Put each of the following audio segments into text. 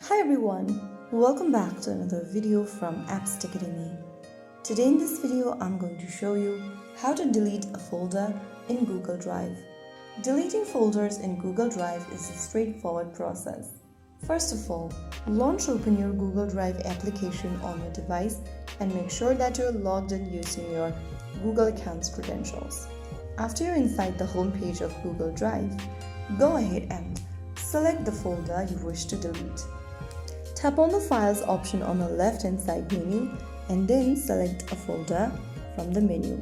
Hi everyone, welcome back to another video from Apps Academy. Today in this video, I'm going to show you how to delete a folder in Google Drive. Deleting folders in Google Drive is a straightforward process. First of all, launch open your Google Drive application on your device and make sure that you're logged in using your Google account's credentials. After you're inside the home page of Google Drive, go ahead and select the folder you wish to delete. Tap on the Files option on the left-hand side menu and then select a folder from the menu.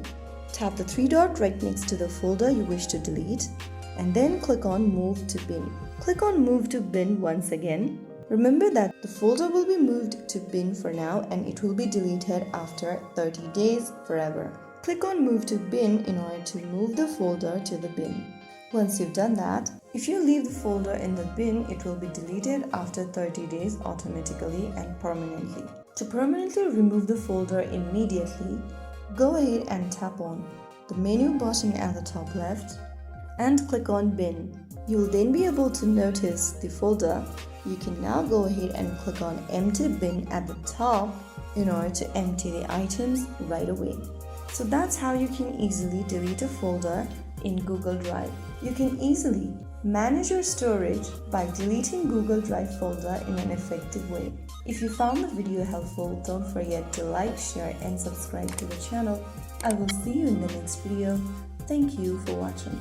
Tap the three dot right next to the folder you wish to delete and then click on Move to Bin. Click on Move to Bin once again. Remember that the folder will be moved to bin for now and it will be deleted after 30 days forever. Click on Move to Bin in order to move the folder to the bin. Once you've done that, if you leave the folder in the bin, it will be deleted after 30 days automatically and permanently. To permanently remove the folder immediately, go ahead and tap on the menu button at the top left and click on Bin. You'll then be able to notice the folder. You can now go ahead and click on Empty Bin at the top in order to empty the items right away. So that's how you can easily delete a folder in Google Drive. You can easily manage your storage by deleting Google Drive folder in an effective way. If you found the video helpful, don't forget to like, share and subscribe to the channel. I will see you in the next video. Thank you for watching.